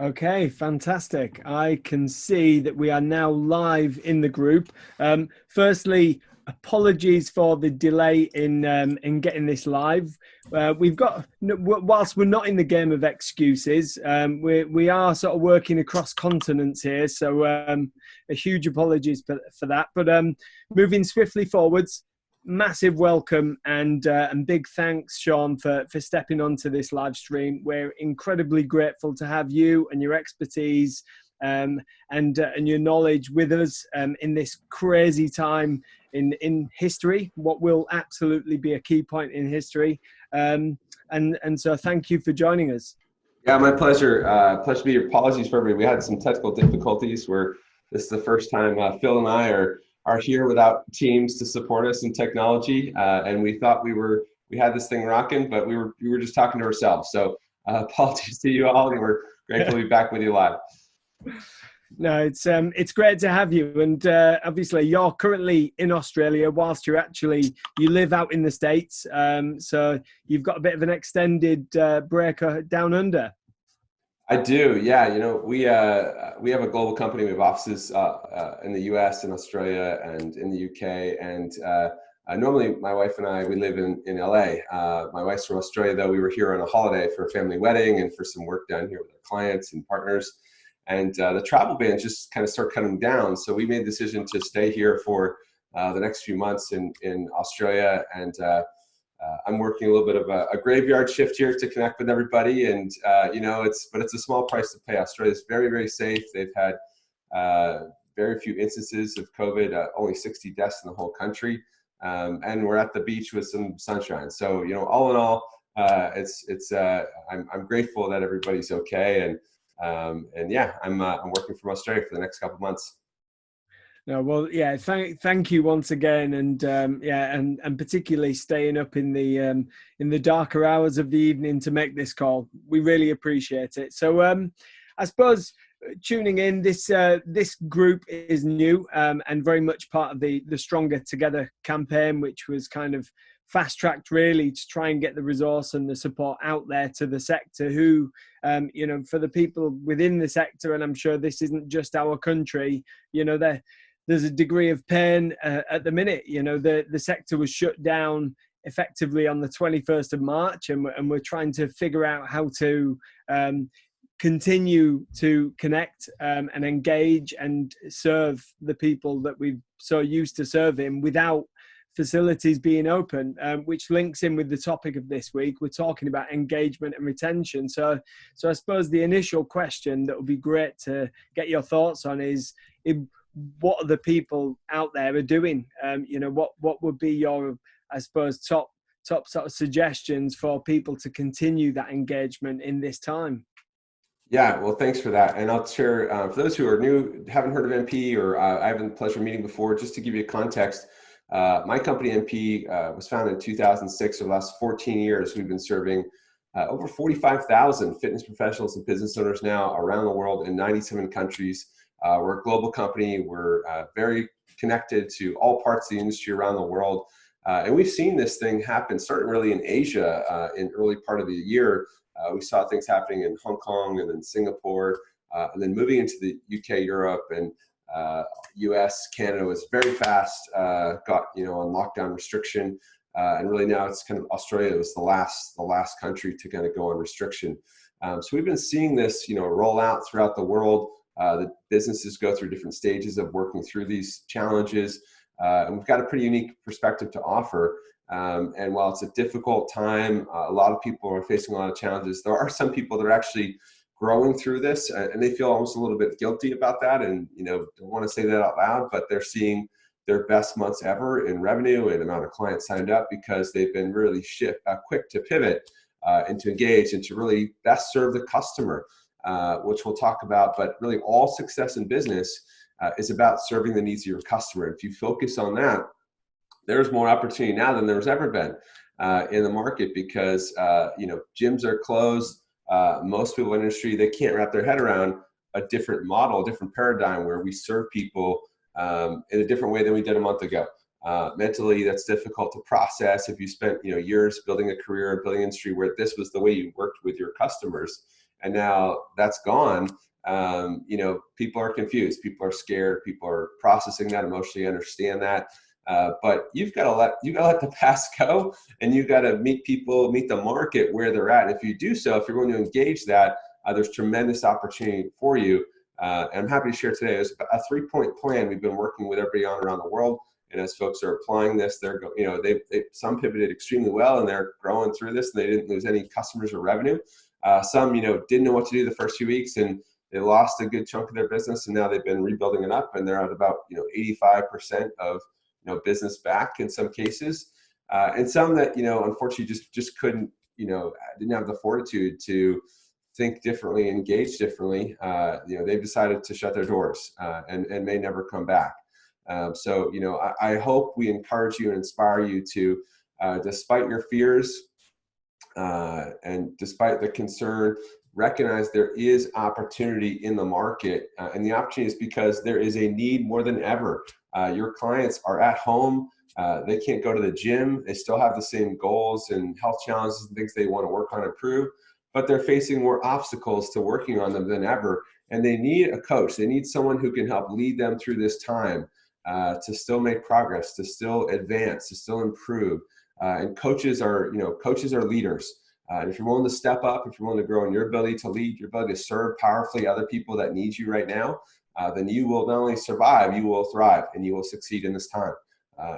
Okay, fantastic. I can see that we are now live in the group. Firstly, apologies for the delay in getting this live. We've got, whilst we're not in the game of excuses, we are sort of working across continents here, so a huge apologies for that. But moving swiftly forwards, massive welcome and big thanks, Sean, for stepping onto this live stream. We're incredibly grateful to have you and your expertise and your knowledge with us in this crazy time in history, what will absolutely be a key point in history. And so thank you for joining us. Yeah, my pleasure. Pleasure to be here. Apologies for everybody. We had some technical difficulties where this is the first time Phill and I are here without teams to support us in technology, and we thought we had this thing rocking, but we were just talking to ourselves. So apologies to you all, and we're grateful to be back with you live. No, it's great to have you, and obviously you're currently in Australia whilst you live out in the States, so you've got a bit of an extended break down under. I do, yeah. You know, we have a global company. We have offices in the U.S., in Australia, and in the U.K. And normally, my wife and I, we live in L.A. My wife's from Australia, though. We were here on a holiday for a family wedding and for some work down here with our clients and partners. And the travel bans just kind of start cutting down. So we made the decision to stay here for the next few months in Australia. And I'm working a little bit of a graveyard shift here to connect with everybody. And, it's a small price to pay. Australia is very, very safe. They've had very few instances of COVID, only 60 deaths in the whole country. And we're at the beach with some sunshine. So, all in all, I'm grateful that everybody's okay. And yeah, I'm working from Australia for the next couple of months. No, well, yeah, thank you once again, and and particularly staying up in the darker hours of the evening to make this call. We really appreciate it. So, I suppose tuning in, this group is new and very much part of the Stronger Together campaign, which was kind of fast-tracked really to try and get the resource and the support out there to the sector who, for the people within the sector, and I'm sure this isn't just our country, there's a degree of pain at the minute. The sector was shut down effectively on the 21st of March, and we're trying to figure out how to continue to connect and engage and serve the people that we've so used to serving without facilities being open, which links in with the topic of this week. We're talking about engagement and retention. So I suppose the initial question that would be great to get your thoughts on is, what are the people out there are doing? What would be your, I suppose, top sort of suggestions for people to continue that engagement in this time? Yeah, well, thanks for that. And I'll share, for those who are new, haven't heard of MP, or I haven't had the pleasure of meeting before, just to give you context. My company, MP, was founded in 2006. For the last 14 years, we've been serving over 45,000 fitness professionals and business owners now around the world in 97 countries. We're a global company. We're very connected to all parts of the industry around the world. And we've seen this thing happen, starting really in Asia in early part of the year. We saw things happening in Hong Kong and then Singapore, and then moving into the UK, Europe, and US, Canada was very fast, got on lockdown restriction, and really now it's kind of Australia was the last country to kind of go on restriction. So we've been seeing this roll out throughout the world. The businesses go through different stages of working through these challenges, and we've got a pretty unique perspective to offer. And while it's a difficult time, a lot of people are facing a lot of challenges. There are some people that are actually growing through this, and they feel almost a little bit guilty about that, and don't want to say that out loud, but they're seeing their best months ever in revenue and amount of clients signed up because they've been really quick to pivot and to engage and to really best serve the customer, which we'll talk about. But really, all success in business is about serving the needs of your customer. If you focus on that, there's more opportunity now than there's ever been in the market, because gyms are closed. Most people in the industry, they can't wrap their head around a different model, a different paradigm where we serve people in a different way than we did a month ago. Mentally, that's difficult to process. If you spent years building a career, building an industry where this was the way you worked with your customers, and now that's gone. People are confused, people are scared, people are processing that emotionally, understand that. But you've got to let the past go, and you've got to meet the market where they're at. And if you do so, if you're going to engage that, there's tremendous opportunity for you. And I'm happy to share today. It's a 3-point plan we've been working with everybody on around the world. And as folks are applying this, some pivoted extremely well, and they're growing through this, and they didn't lose any customers or revenue. Some, didn't know what to do the first few weeks, and they lost a good chunk of their business, and now they've been rebuilding it up, and they're at about 85% of business back in some cases, and some that unfortunately just couldn't didn't have the fortitude to think differently, engage differently. They've decided to shut their doors and may never come back. So I hope we encourage you and inspire you to, despite your fears and despite the concern, recognize there is opportunity in the market, and the opportunity is because there is a need more than ever. Your clients are at home. They can't go to the gym. They still have the same goals and health challenges and things they want to work on and improve, but they're facing more obstacles to working on them than ever. And they need a coach. They need someone who can help lead them through this time to still make progress, to still advance, to still improve. And coaches are leaders. And if you're willing to step up, if you're willing to grow in your ability to lead, your ability to serve powerfully other people that need you right now, then you will not only survive, you will thrive, and you will succeed in this time.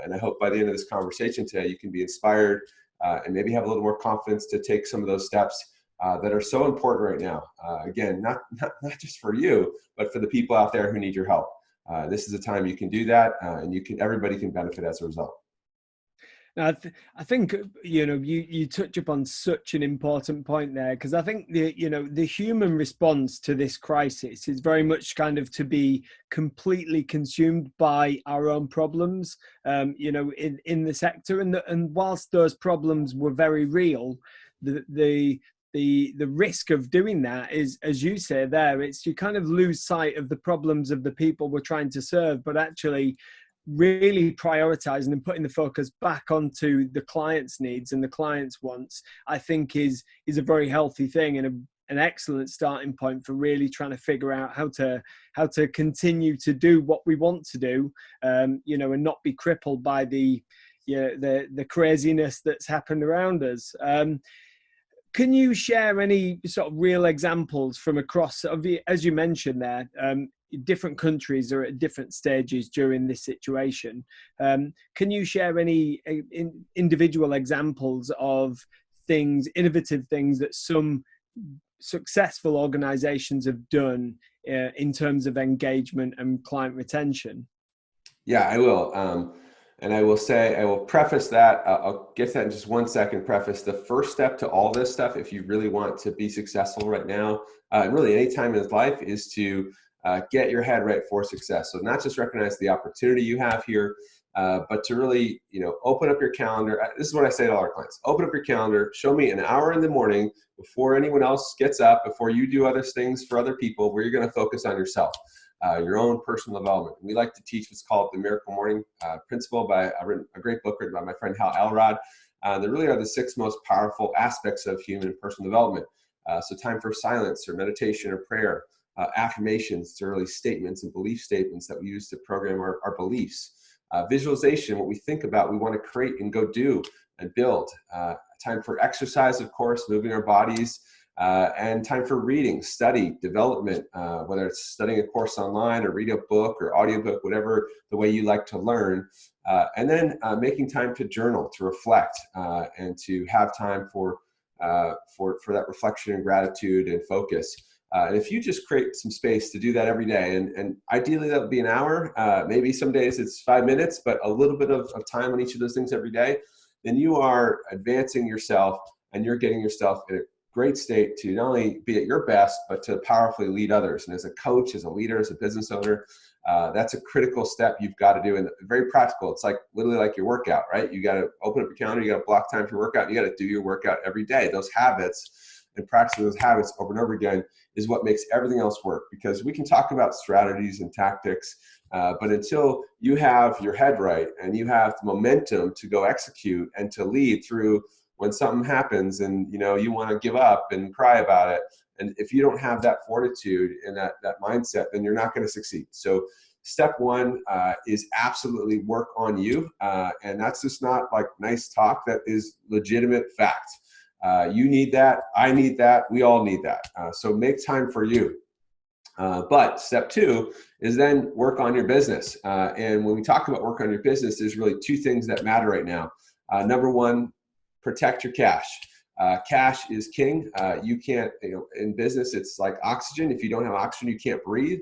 And I hope by the end of this conversation today, you can be inspired and maybe have a little more confidence to take some of those steps that are so important right now. Again, not just for you, but for the people out there who need your help. This is a time you can do that, and everybody can benefit as a result. Now, I think you touch upon such an important point there, because I think the human response to this crisis is very much kind of to be completely consumed by our own problems, in the sector, and whilst those problems were very real, the risk of doing that is, as you say there, it's you kind of lose sight of the problems of the people we're trying to serve, but actually really prioritizing and putting the focus back onto the client's needs and the client's wants, I think is a very healthy thing and an excellent starting point for really trying to figure out how to continue to do what we want to do, and not be crippled by the craziness that's happened around us. Can you share any sort of real examples from across, as you mentioned there, different countries are at different stages during this situation. Can you share any individual examples of innovative things that some successful organizations have done in terms of engagement and client retention? Yeah, I will. And I will preface that. I'll get to that in just 1 second. Preface the first step to all this stuff, if you really want to be successful right now, and really any time in life, is to get your head right for success. So not just recognize the opportunity you have here, but to really, open up your calendar. This is what I say to all our clients: open up your calendar, show me an hour in the morning before anyone else gets up, before you do other things for other people, where you're going to focus on yourself, your own personal development. We like to teach what's called the Miracle Morning Principle. I've written a great book written by my friend Hal Elrod. There really are the 6 most powerful aspects of human and personal development. So time for silence or meditation or prayer. Affirmations, to really statements and belief statements that we use to program our beliefs. Visualization, what we think about, we want to create and go do and build. Time for exercise, of course, moving our bodies, and time for reading, study, development, whether it's studying a course online or read a book or audiobook, whatever the way you like to learn. And then making time to journal, to reflect, and to have time for that reflection and gratitude and focus. And if you just create some space to do that every day, and ideally that would be an hour, maybe some days it's 5 minutes, but a little bit of time on each of those things every day, then you are advancing yourself, and you're getting yourself in a great state to not only be at your best, but to powerfully lead others. And as a coach, as a leader, as a business owner, that's a critical step you've got to do, and very practical. It's like literally like your workout, right? You got to open up your calendar, you got to block time for your workout, you got to do your workout every day. Those habits and practicing those habits over and over again is what makes everything else work. Because we can talk about strategies and tactics, but until you have your head right and you have the momentum to go execute and to lead through when something happens and, you know, you want to give up and cry about it. And if you don't have that fortitude and that mindset, then you're not going to succeed. So step one is absolutely work on you. And that's just not like nice talk. That is legitimate fact. You need that. I need that. We all need that. So make time for you. But step two is then work on your business. And when we talk about work on your business, there's really two things that matter right now. Number one, protect your cash. Cash is king. You can't, you know, in business, it's like oxygen. If you don't have oxygen, you can't breathe.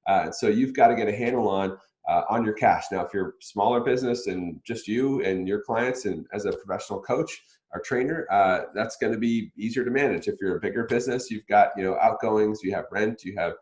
And so you've got to get a handle on your cash. Now, if you're a smaller business and just you and your clients, and as a professional coach or trainer, that's going to be easier to manage. If you're a bigger business, you've got, you know, outgoings, you have rent, you have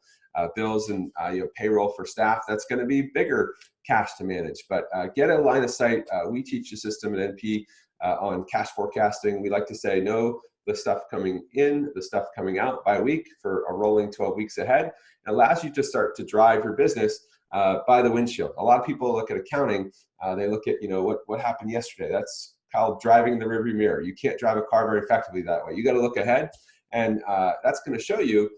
bills, and you know, payroll for staff. That's going to be bigger cash to manage. But get a line of sight. We teach the system at NP on cash forecasting. We like to say, know the stuff coming in, the stuff coming out by week for a rolling 12 weeks ahead. It allows you to start to drive your business by the windshield. A lot of people look at accounting. They look at, you know, what happened yesterday. That's called driving the rearview mirror. You can't drive a car very effectively that way. You got to look ahead, and that's going to show you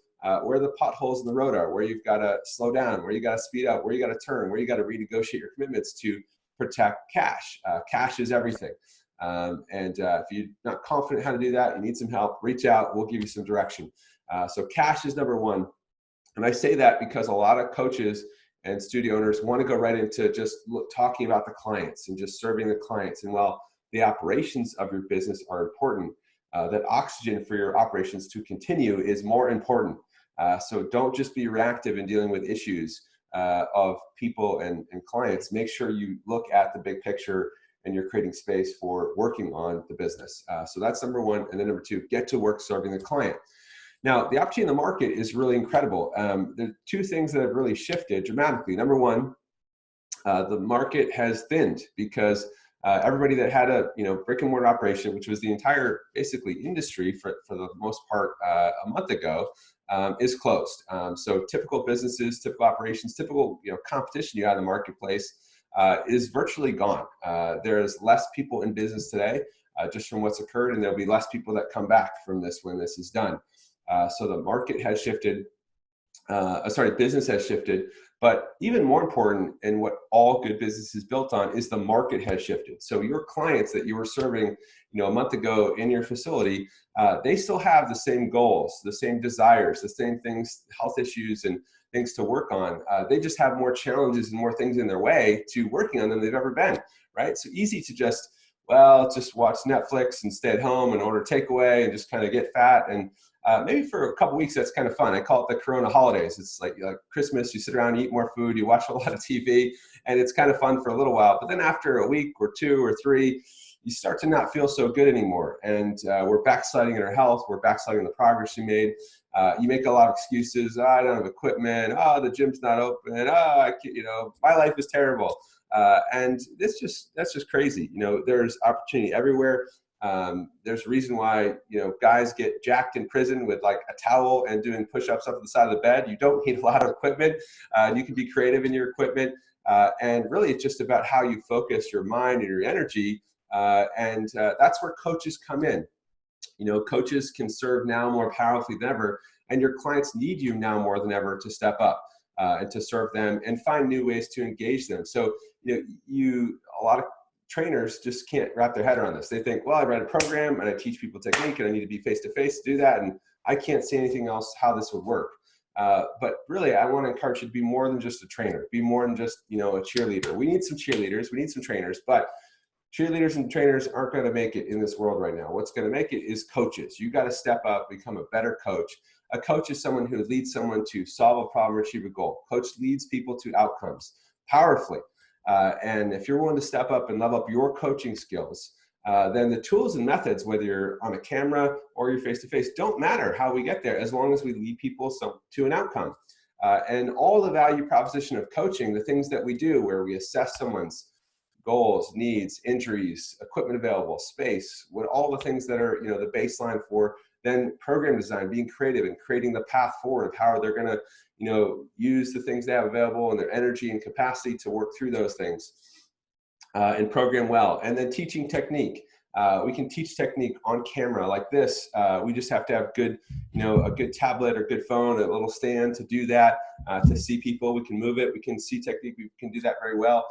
where the potholes in the road are, where you've got to slow down, where you got to speed up, where you got to turn, where you got to renegotiate your commitments to protect cash. Cash is everything. If you're not confident how to do that, you need some help, reach out, we'll give you some direction. So cash is number one. And I say that because a lot of coaches and studio owners want to go right into just talking about the clients and just serving the clients. And while the operations of your business are important, that oxygen for your operations to continue is more important. So don't just be reactive in dealing with issues of people and clients. Make sure you look at the big picture and you're creating space for working on the business. So that's number one. And then number two, get to work serving the client. Now, the opportunity in the market is really incredible. There are two things that have really shifted dramatically. Number one, the market has thinned because everybody that had a brick and mortar operation, which was the entire basically industry for the most part a month ago, is closed. So typical businesses, typical operations, typical competition you have in the marketplace is virtually gone. There's less people in business today just from what's occurred, and there'll be less people that come back from this when this is done. So the market has shifted. Business has shifted. But even more important, and what all good business is built on, is the market has shifted. So your clients that you were serving, a month ago in your facility, they still have the same goals, the same desires, the same things, health issues and things to work on. They just have more challenges and more things in their way to working on than they've ever been, right? So easy to just watch Netflix and stay at home and order takeaway and just kind of get fat. And maybe for a couple weeks, that's kind of fun. I call it the Corona holidays. It's like Christmas, you sit around, you eat more food, you watch a lot of TV, and it's kind of fun for a little while. But then after a week or two or three, you start to not feel so good anymore. And we're backsliding in our health. We're backsliding in the progress you made. You make a lot of excuses. Oh, I don't have equipment. Oh, the gym's not open. Oh, I can't, my life is terrible. And that's just crazy. There's opportunity everywhere. There's a reason why, guys get jacked in prison with like a towel and doing push-ups up to the side of the bed. You don't need a lot of equipment. You can be creative in your equipment. And really it's just about how you focus your mind and your energy. And that's where coaches come in. Coaches can serve now more powerfully than ever, and your clients need you now more than ever to step up and to serve them and find new ways to engage them. So, a lot of trainers just can't wrap their head around this. They think, well, I write a program and I teach people technique and I need to be face-to-face to do that. And I can't see anything else how this would work. But really, I want to encourage you to be more than just a trainer, be more than just, a cheerleader. We need some cheerleaders, we need some trainers, but cheerleaders and trainers aren't going to make it in this world right now. What's going to make it is coaches. You got to step up, become a better coach. A coach is someone who leads someone to solve a problem, achieve a goal. Coach leads people to outcomes powerfully. And if you're willing to step up and level up your coaching skills, then the tools and methods, whether you're on a camera or you're face-to-face, don't matter how we get there, as long as we lead people to an outcome. And all the value proposition of coaching, the things that we do where we assess someone's goals, needs, injuries, equipment available, space, all the things that are, the baseline for then program design, being creative and creating the path forward of how they're going to, use the things they have available and their energy and capacity to work through those things and program well. And then teaching technique. We can teach technique on camera like this. We just have to have good, a good tablet or good phone, a little stand to do that, to see people. We can move it. We can see technique. We can do that very well.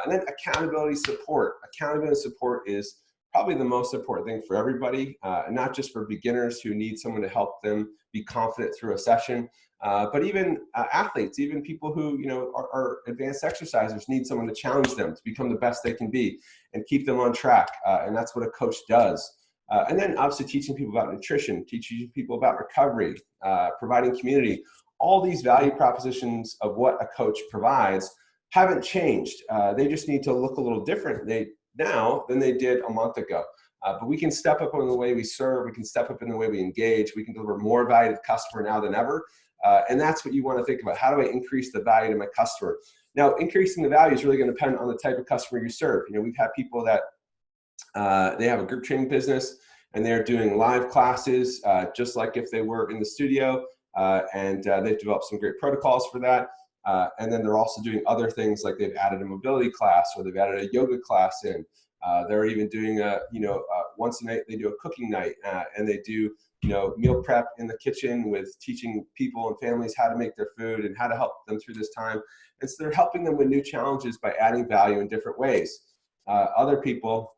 And then accountability support. Accountability support is probably the most important thing for everybody, and not just for beginners who need someone to help them be confident through a session, but even athletes, even people who are advanced exercisers need someone to challenge them to become the best they can be and keep them on track. And that's what a coach does. And then obviously teaching people about nutrition, teaching people about recovery, providing community. All these value propositions of what a coach provides haven't changed. They just need to look a little different now than they did a month ago. But we can step up in the way we serve. We can step up in the way we engage. We can deliver more value to the customer now than ever. And that's what you want to think about. How do I increase the value to my customer? Now, increasing the value is really going to depend on the type of customer you serve. We've had people that they have a group training business and they're doing live classes, just like if they were in the studio, and they've developed some great protocols for that. And then they're also doing other things, like they've added a mobility class or they've added a yoga class in. They're even doing once a night they do a cooking night, and they do meal prep in the kitchen with teaching people and families how to make their food and how to help them through this time. And so they're helping them with new challenges by adding value in different ways. Other people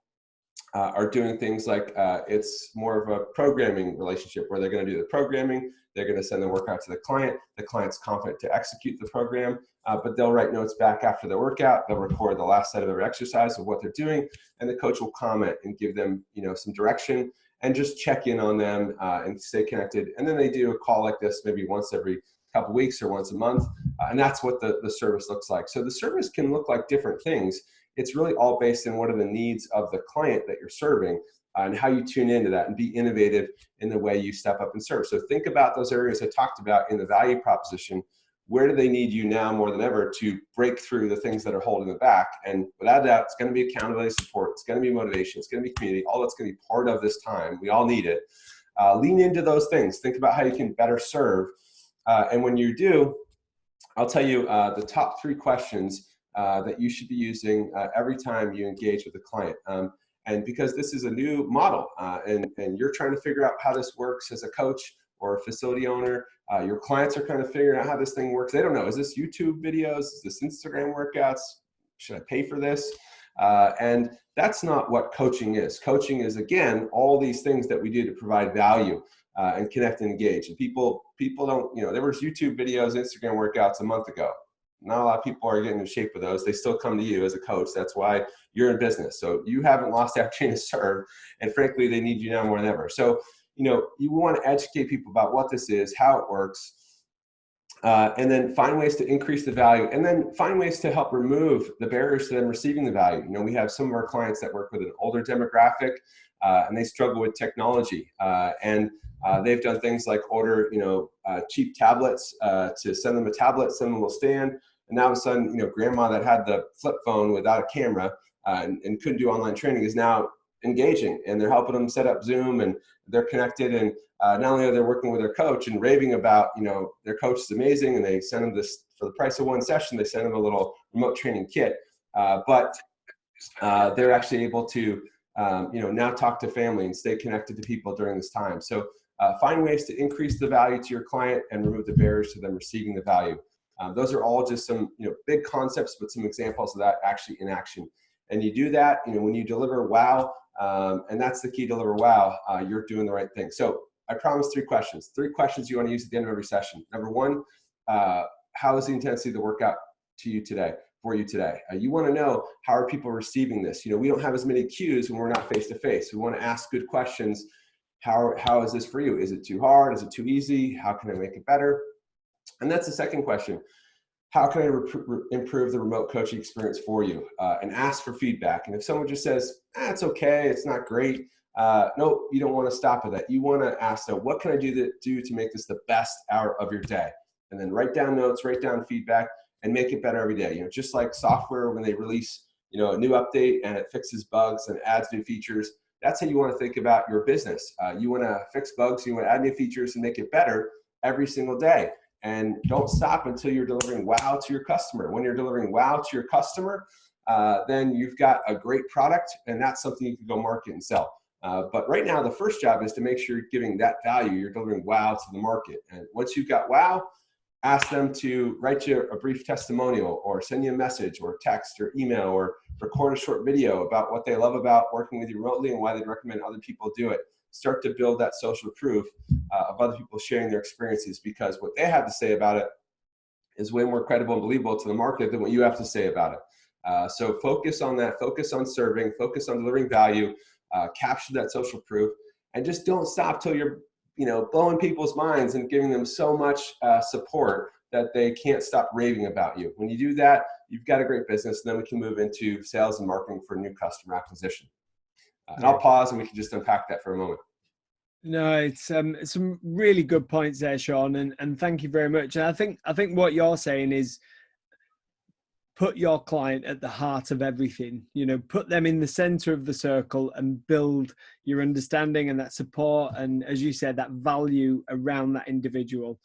are doing things like it's more of a programming relationship where they're going to do the programming. They're going to send the workout to the client. The client's confident to execute the program, but they'll write notes back after the workout. They'll record the last set of their exercise of what they're doing, and the coach will comment and give them some direction and just check in on them and stay connected. And then they do a call like this maybe once every couple of weeks or once a month, and that's what the service looks like. So the service can look like different things. It's really all based on what are the needs of the client that you're serving, and how you tune into that and be innovative in the way you step up and serve. So think about those areas I talked about in the value proposition. Where do they need you now more than ever to break through the things that are holding them back? And without doubt, it's going to be accountability support. It's going to be motivation. It's going to be community. All that's going to be part of this time. We all need it. Lean into those things. Think about how you can better serve. And when you do, I'll tell you the top 3 questions that you should be using every time you engage with a client. And because this is a new model, and you're trying to figure out how this works as a coach or a facility owner, your clients are kind of figuring out how this thing works. They don't know, is this YouTube videos? Is this Instagram workouts? Should I pay for this? And that's not what coaching is. Coaching is, again, all these things that we do to provide value and connect and engage. And people don't, there was YouTube videos, Instagram workouts a month ago. Not a lot of people are getting in shape with those. They still come to you as a coach. That's why you're in business. So you haven't lost the opportunity to serve. And frankly, they need you now more than ever. So, you want to educate people about what this is, how it works, and then find ways to increase the value, and then find ways to help remove the barriers to them receiving the value. We have some of our clients that work with an older demographic, and they struggle with technology. And they've done things like order, cheap tablets to send them a tablet, send them a little stand. And now all of a sudden, grandma that had the flip phone without a camera and couldn't do online training is now engaging, and they're helping them set up Zoom, and they're connected. And not only are they working with their coach and raving about, their coach is amazing, and they send them this for the price of one session, they send them a little remote training kit, but they're actually able to, now talk to family and stay connected to people during this time. So find ways to increase the value to your client and remove the barriers to them receiving the value. Those are all just some, big concepts, but some examples of that actually in action. And you do that, when you deliver wow, and that's the key, deliver wow, you're doing the right thing. So I promised 3 questions. 3 questions you want to use at the end of every session. Number 1, how is the intensity of the workout for you today? You want to know, how are people receiving this? We don't have as many cues when we're not face-to-face. We want to ask good questions. How is this for you? Is it too hard? Is it too easy? How can I make it better? And that's the second question. How can I improve the remote coaching experience for you? And ask for feedback. And if someone just says, it's okay, it's not great, no, you don't want to stop at that. You want to ask them, what can I do to make this the best hour of your day? And then write down notes, write down feedback, and make it better every day. Just like software, when they release, a new update and it fixes bugs and adds new features, that's how you want to think about your business. You want to fix bugs, you want to add new features and make it better every single day. And don't stop until you're delivering wow to your customer. When you're delivering wow to your customer, then you've got a great product, and that's something you can go market and sell. But right now, the first job is to make sure you're giving that value, you're delivering wow to the market. And once you've got wow, ask them to write you a brief testimonial, or send you a message or text or email, or record a short video about what they love about working with you remotely and why they'd recommend other people do it. Start to build that social proof of other people sharing their experiences, because what they have to say about it is way more credible and believable to the market than what you have to say about it. So focus on that, focus on serving, focus on delivering value, capture that social proof, and just don't stop till you're blowing people's minds and giving them so much support that they can't stop raving about you. When you do that, you've got a great business, and then we can move into sales and marketing for new customer acquisition. And I'll pause, and we can just unpack that for a moment. No, it's some really good points there, Sean, and thank you very much. And I think what you're saying is put your client at the heart of everything. Put them in the center of the circle and build your understanding and that support, and as you said, that value around that individual.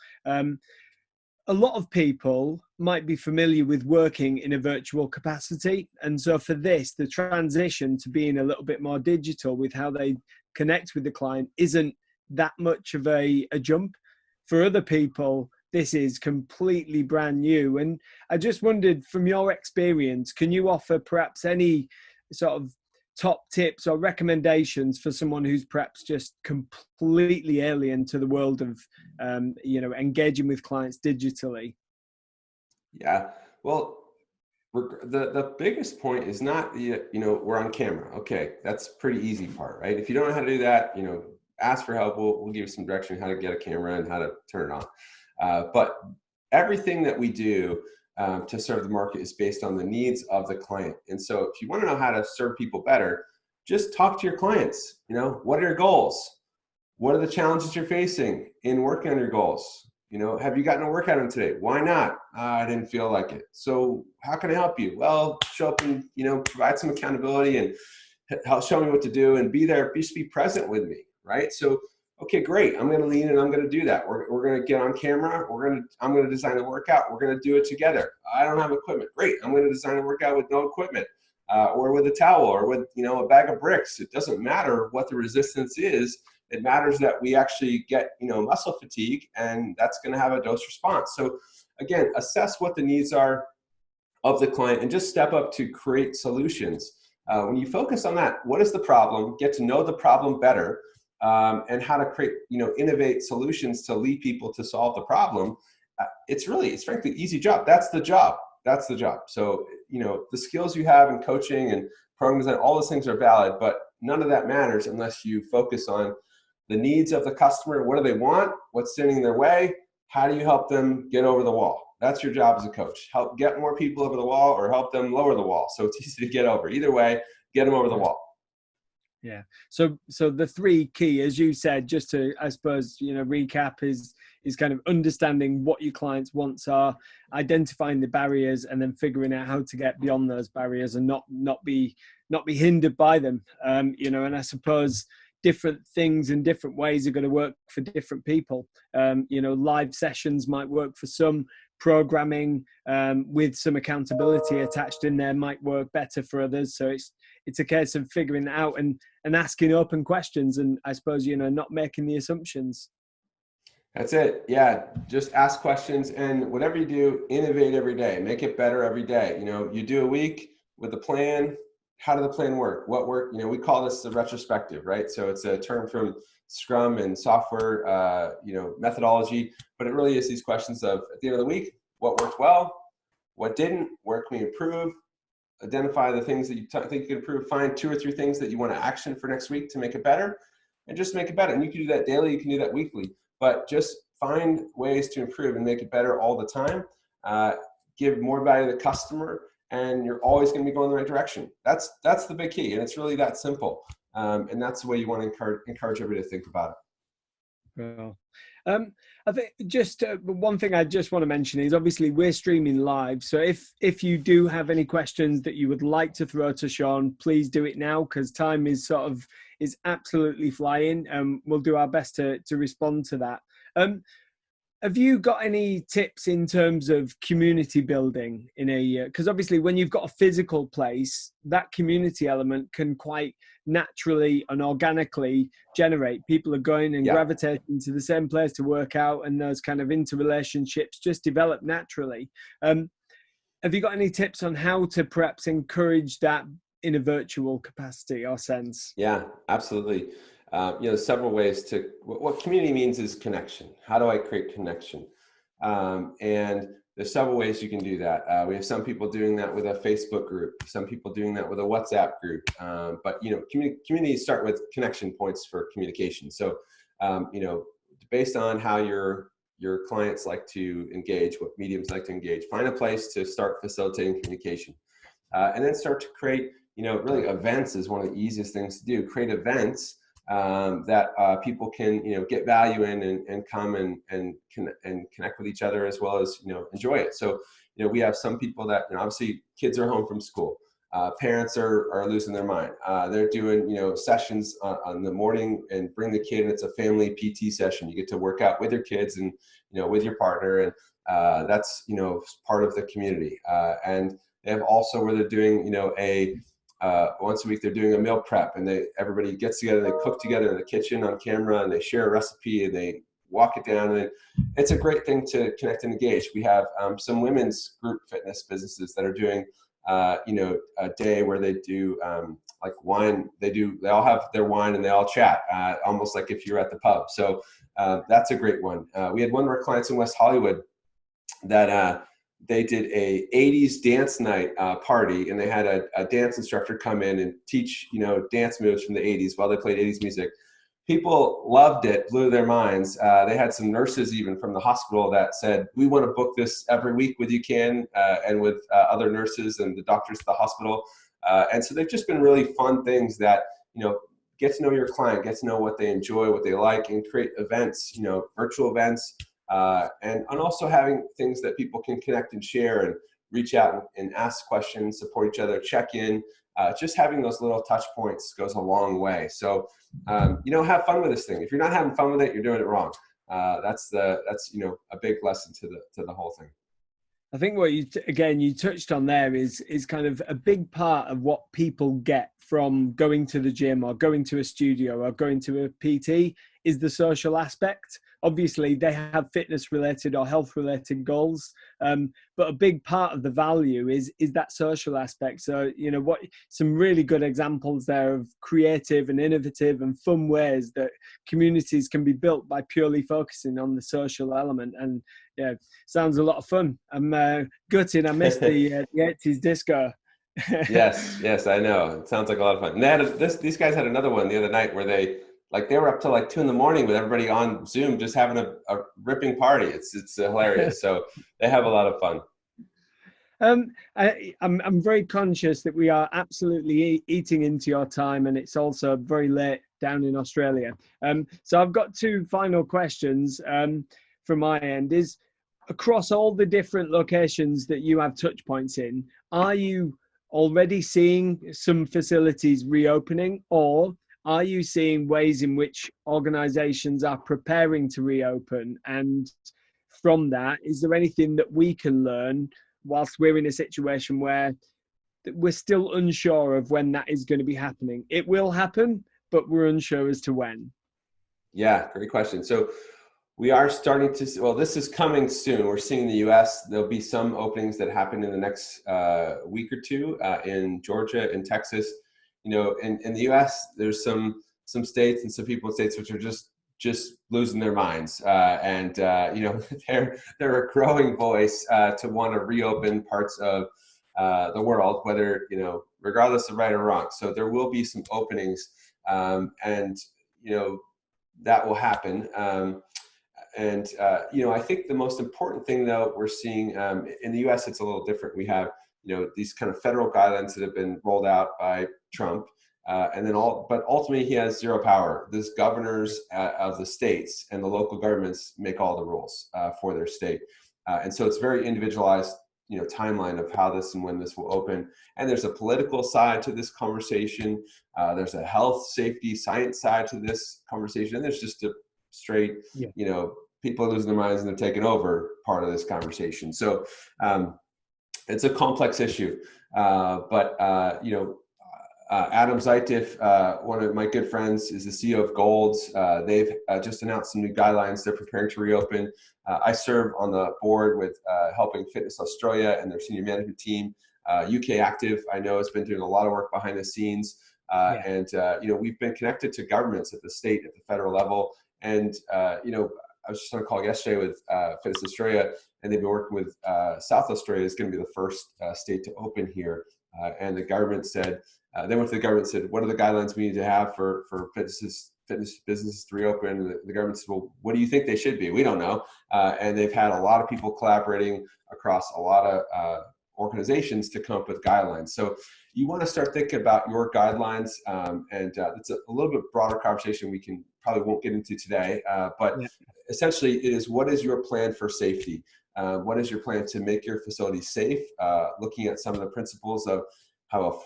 A lot of people might be familiar with working in a virtual capacity, and so for this, the transition to being a little bit more digital with how they connect with the client isn't that much of a jump. For other people, this is completely brand new. And I just wondered, from your experience, can you offer perhaps any sort of top tips or recommendations for someone who's perhaps just completely alien to the world of, engaging with clients digitally? Yeah, well, the biggest point is not we're on camera. Okay, that's pretty easy part, right? If you don't know how to do that, ask for help. We'll give you some direction how to get a camera and how to turn it on. But everything that we do to serve the market is based on the needs of the client. And so if you want to know how to serve people better, just talk to your clients. What are your goals? What are the challenges you're facing in working on your goals? Have you gotten a workout in today? Why not? I didn't feel like it. So how can I help you? Well, show up and, provide some accountability and help show me what to do, and be there, just be present with me. Right. So, okay, great. I'm going to lean in. I'm going to do that. We're going to get on camera. I'm going to design the workout. We're going to do it together. I don't have equipment. Great. I'm going to design a workout with no equipment, or with a towel, or with, a bag of bricks. It doesn't matter what the resistance is. It matters that we actually get, muscle fatigue, and that's going to have a dose response. So again, assess what the needs are of the client and just step up to create solutions. When you focus on that, what is the problem? Get to know the problem better, and how to create, innovate solutions to lead people to solve the problem. It's frankly easy job. That's the job. So, the skills you have in coaching and program design, all those things are valid, but none of that matters unless you focus on the needs of the customer. What do they want? What's standing in their way? How do you help them get over the wall? That's your job as a coach. Help get more people over the wall, or help them lower the wall. So it's easy to get over. Either way, get them over the wall. Yeah. So the three key, as you said, just to, I suppose, recap, is kind of understanding what your clients' wants are, identifying the barriers, and then figuring out how to get beyond those barriers and not be hindered by them. And I suppose different things in different ways are going to work for different people. Live sessions might work for some. Programming with some accountability attached in there might work better for others. So it's a case of figuring that out and asking open questions, and I suppose, not making the assumptions. That's it. Yeah. Just ask questions, and whatever you do, innovate every day, make it better every day. You do a week with a plan. How did the plan work? What worked? We call this the retrospective, right? So it's a term from Scrum and software, methodology, but it really is these questions of, at the end of the week, what worked well, what didn't, where can we improve, identify the things that you think you can improve, find 2 or 3 things that you want to action for next week to make it better, and just make it better. And you can do that daily, you can do that weekly, but just find ways to improve and make it better all the time. Give more value to the customer, and you're always going to be going the right direction. That's the big key, and it's really that simple. And that's the way you want to encourage everybody to think about it. Well, I think just one thing I just want to mention is, obviously we're streaming live. So if you do have any questions that you would like to throw to Sean, please do it now, because time is absolutely flying. We'll do our best to respond to that. Have you got any tips in terms of community building in a, because obviously when you've got a physical place, that community element can quite naturally and organically generate. People are going and gravitating to the same place to work out, and those kind of interrelationships just develop naturally. Have you got any tips on how to perhaps encourage that in a virtual capacity or sense? Yeah, absolutely. Several ways to, what community means is connection. How do I create connection? And there's several ways you can do that. We have some people doing that with a Facebook group, some people doing that with a WhatsApp group. But communities start with connection points for communication. So, based on how your clients like to engage, what mediums like to engage, find a place to start facilitating communication, and then start to create, really events is one of the easiest things to do. Create events that people can, get value in and come and connect with each other, as well as, enjoy it. So, we have some people that, obviously kids are home from school. Parents are losing their mind. They're doing, sessions on the morning, and bring the kid, and it's a family PT session. You get to work out with your kids and, with your partner. And that's, part of the community. And they have also where they're doing, once a week they're doing a meal prep, and everybody gets together, they cook together in the kitchen on camera, and they share a recipe, and they walk it down. And it's a great thing to connect and engage. We have some women's group fitness businesses that are doing a day where they do like wine. They all have their wine, and they all chat, almost like if you're at the pub. So that's a great one. We had one of our clients in West Hollywood that they did a 80s dance night party, and they had a dance instructor come in and teach, dance moves from the 80s while they played 80s music. People loved it, blew their minds. They had some nurses even from the hospital that said, we want to book this every week with you, Ken, and with other nurses and the doctors at the hospital. And so they've just been really fun things that, get to know your client, get to know what they enjoy, what they like, and create events, virtual events. And also having things that people can connect and share and reach out and ask questions, support each other, check in. Just having those little touch points goes a long way. So, have fun with this thing. If you're not having fun with it, you're doing it wrong. That's a big lesson to the whole thing. I think what you touched on there is kind of a big part of what people get from going to the gym or going to a studio or going to a PT is the social aspect. Obviously, they have fitness-related or health-related goals, but a big part of the value is that social aspect. So, some really good examples there of creative and innovative and fun ways that communities can be built by purely focusing on the social element. And yeah, sounds a lot of fun. I'm gutted I missed the 80s disco. Yes, I know. It sounds like a lot of fun. And these guys had another one the other night where they were up till like 2 a.m. with everybody on Zoom, just having a ripping party. It's hilarious. So they have a lot of fun. I'm very conscious that we are absolutely eating into your time, and it's also very late down in Australia. So I've got 2 final questions from my end. Is across all the different locations that you have touch points in, are you already seeing some facilities reopening, or are you seeing ways in which organizations are preparing to reopen? And from that, is there anything that we can learn whilst we're in a situation where we're still unsure of when that is going to be happening? It will happen, but we're unsure as to when. Yeah, great question. So we are starting to see, well, this is coming soon. We're seeing in the US, there'll be some openings that happen in the next week or 2 in Georgia and Texas. In the US, there's some states and some people in states which are just losing their minds. They're a growing voice to want to reopen parts of the world, whether, regardless of right or wrong. So there will be some openings, and that will happen. I think the most important thing, though, we're seeing in the US, it's a little different. We have, these kind of federal guidelines that have been rolled out by Trump. But ultimately he has zero power. This governors of the states and the local governments make all the rules for their state. And so it's very individualized, timeline of how this and when this will open. And there's a political side to this conversation. There's a health, safety, science side to this conversation. And there's just a straight, people are losing their minds and they're taking over part of this conversation. So it's a complex issue, but Adam Zeitif, one of my good friends, is the CEO of Gold's. They've just announced some new guidelines they're preparing to reopen. I serve on the board with helping Fitness Australia and their senior management team. UK Active, I know, has been doing a lot of work behind the scenes. And we've been connected to governments at the state, at the federal level. And, I was just on a call yesterday with Fitness Australia, and they've been working with South Australia is going to be the first state to open here. And the government said, they went to the government and said, what are the guidelines we need to have for fitness businesses to reopen? And the government said, well, what do you think they should be? We don't know. And they've had a lot of people collaborating across a lot of organizations to come up with guidelines. So you want to start thinking about your guidelines, and it's a little bit broader conversation we probably won't get into today, but essentially it is, what is your plan for safety? What is your plan to make your facility safe? Looking at some of the principles of how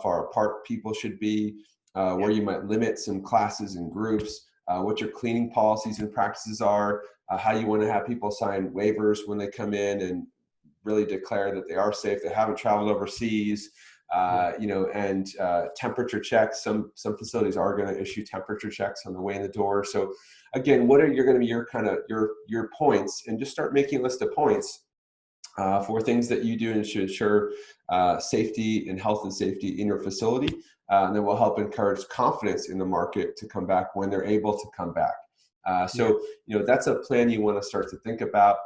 far apart people should be, where you might limit some classes and groups, what your cleaning policies and practices are, how you want to have people sign waivers when they come in and really declare that they are safe, they haven't traveled overseas, and temperature checks. Some facilities are going to issue temperature checks on the way in the door. So again, what are going to be your points, and just start making a list of points for things that you do to ensure safety and health and safety in your facility, and then will help encourage confidence in the market to come back when they're able to come back. That's a plan you want to start to think about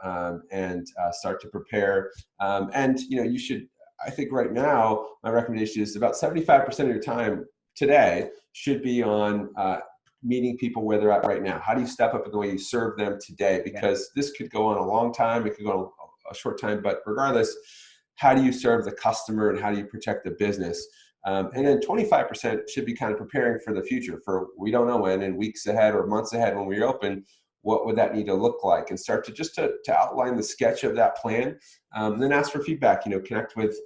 and start to prepare. You should, I think right now, my recommendation is about 75% of your time today should be on meeting people where they're at right now. How do you step up in the way you serve them today? Because this could go on a long time, it could go on a short time, but regardless, how do you serve the customer and how do you protect the business? And then 25% should be kind of preparing for the future, for we don't know when, in weeks ahead or months ahead when we open, what would that need to look like, and start to outline the sketch of that plan. Then ask for feedback, connect with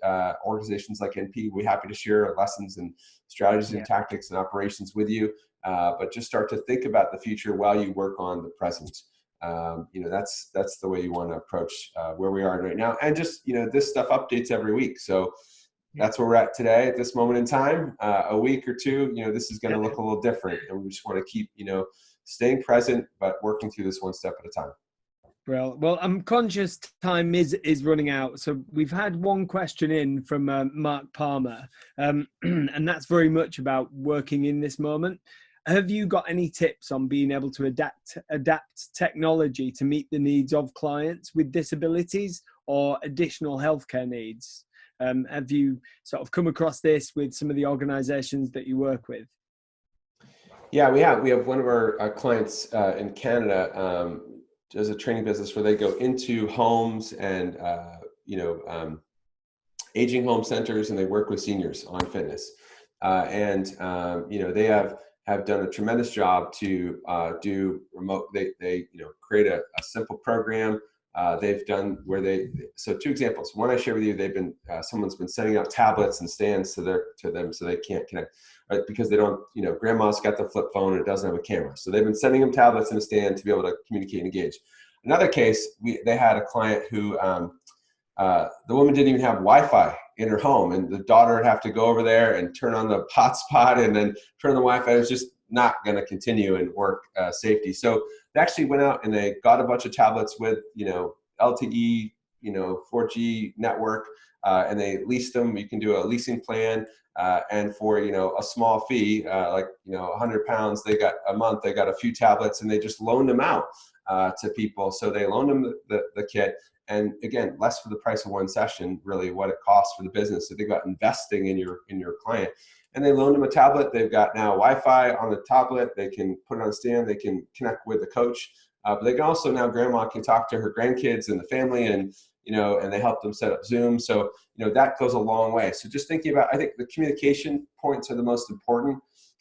organizations like NP. We're happy to share lessons and strategies and tactics and operations with you, but just start to think about the future while you work on the present. That's the way you want to approach where we are right now. And just, this stuff updates every week. So that's where we're at today at this moment in time. A week or two, this is going to look a little different, and we just want to keep, staying present, but working through this one step at a time. Well, I'm conscious time is running out. So we've had one question in from Mark Palmer, and that's very much about working in this moment. Have you got any tips on being able to adapt technology to meet the needs of clients with disabilities or additional healthcare needs? Have you sort of come across this with some of the organizations that you work with? Yeah, we have one of our clients in Canada does a training business where they go into homes and aging home centers, and they work with seniors on fitness. They have done a tremendous job to do remote. They create a simple program. They've done so 2 examples. One I share with you, they've been someone's been sending out tablets and stands to them so they can't connect, right? Because they don't, grandma's got the flip phone and it doesn't have a camera. So they've been sending them tablets and a stand to be able to communicate and engage. Another case, they had a client who the woman didn't even have Wi-Fi in her home, and the daughter would have to go over there and turn on the hotspot and then turn on the Wi-Fi. It was just not going to continue and work safety. So they actually went out and they got a bunch of tablets with, LTE, 4G network, and they leased them. You can do a leasing plan, and for, a small fee, like, £100, they got a month, they got a few tablets, and they just loaned them out to people. So they loaned them the kit. And again, less for the price of one session, really what it costs for the business. So they got investing in your client, and they loaned them a tablet. They've got now Wi-Fi on the tablet. They can put it on a stand. They can connect with the coach. But they can also, now grandma can talk to her grandkids and the family, and they help them set up Zoom. So that goes a long way. So just thinking about, I think the communication points are the most important.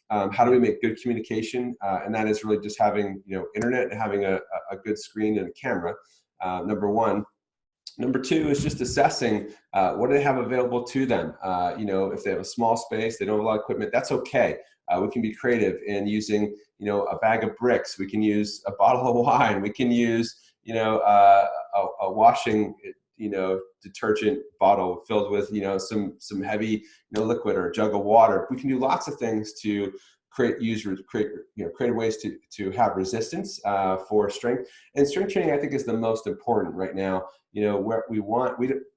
How do we make good communication? And that is really just having internet and having a good screen and a camera. Number one. Number two is just assessing what do they have available to them. If they have a small space, they don't have a lot of equipment, that's okay. We can be creative in using, a bag of bricks. We can use a bottle of wine. We can use, a washing, detergent bottle filled with, some heavy, liquid or a jug of water. We can do lots of things to create creative ways to have resistance for strength. And strength training, I think, is the most important right now.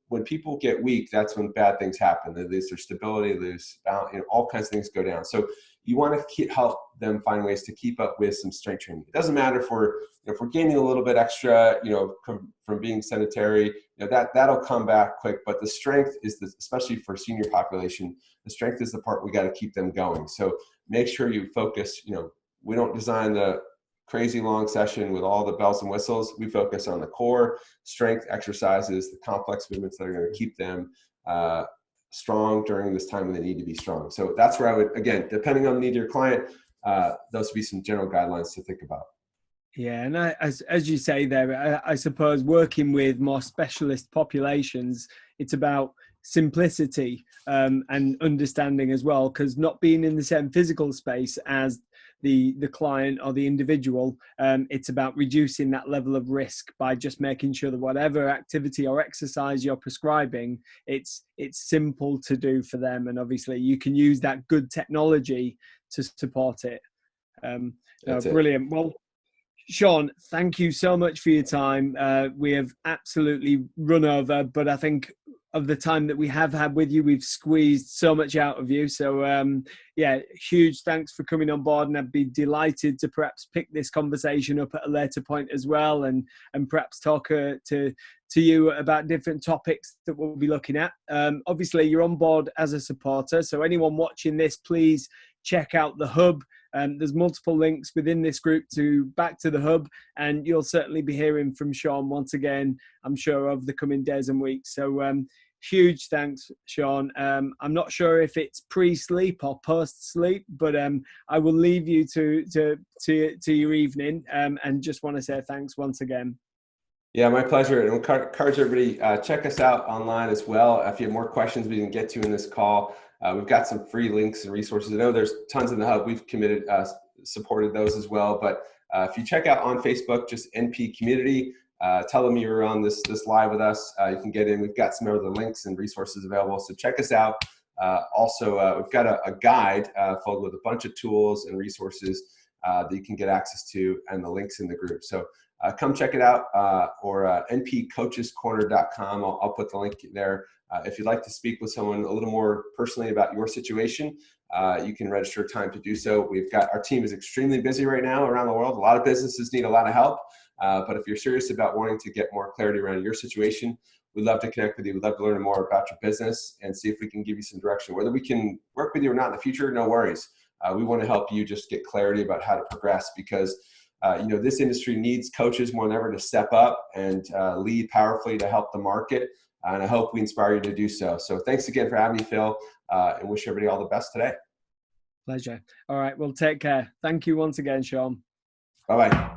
When people get weak, that's when bad things happen. They lose their stability, lose balance, all kinds of things go down. So you want to help them find ways to keep up with some strength training. It doesn't matter if we're gaining a little bit extra, from being sedentary, that'll come back quick. But the strength is, especially for senior population, the strength is the part we got to keep them going. So make sure you focus. We don't design the crazy long session with all the bells and whistles. We focus on the core strength exercises, the complex movements that are going to keep them strong during this time when they need to be strong. So that's where I would, again, depending on the need of your client, those would be some general guidelines to think about. Yeah, and as you say there, I suppose working with more specialist populations, it's about simplicity and understanding as well, because not being in the same physical space as the client or the individual, it's about reducing that level of risk by just making sure that whatever activity or exercise you're prescribing, it's simple to do for them, and obviously you can use that good technology to support it. Brilliant. Well, Sean, thank you so much for your time. We have absolutely run over, but I think of the time that we have had with you, we've squeezed so much out of you. So huge thanks for coming on board, and I'd be delighted to perhaps pick this conversation up at a later point as well, and perhaps talk to you about different topics that we'll be looking at. Obviously, you're on board as a supporter, so anyone watching this, please check out the hub. There's multiple links within this group back to the hub, and you'll certainly be hearing from Sean once again, I'm sure, over the coming days and weeks. So huge thanks, Sean. I'm not sure if it's pre-sleep or post-sleep, but I will leave you to your evening, and just want to say thanks once again. Yeah, my pleasure. And we'll encourage everybody, check us out online as well. If you have more questions we didn't get to in this call, we've got some free links and resources. I know there's tons in the hub. We've supported those as well. But if you check out on Facebook, just NP Community, tell them you were on this live with us. You can get in. We've got some other links and resources available. So check us out. Also, we've got a guide filled with a bunch of tools and resources that you can get access to, and the links in the group. So come check it out, or npcoachescorner.com. I'll put the link there. If you'd like to speak with someone a little more personally about your situation, you can register time to do so. Our team is extremely busy right now around the world. A lot of businesses need a lot of help. But if you're serious about wanting to get more clarity around your situation, we'd love to connect with you. We'd love to learn more about your business and see if we can give you some direction. Whether we can work with you or not in the future, no worries. We want to help you just get clarity about how to progress, because this industry needs coaches more than ever to step up and lead powerfully to help the market. And I hope we inspire you to do so. So thanks again for having me, Phill, and wish everybody all the best today. Pleasure. All right. Well, take care. Thank you once again, Sean. Bye-bye.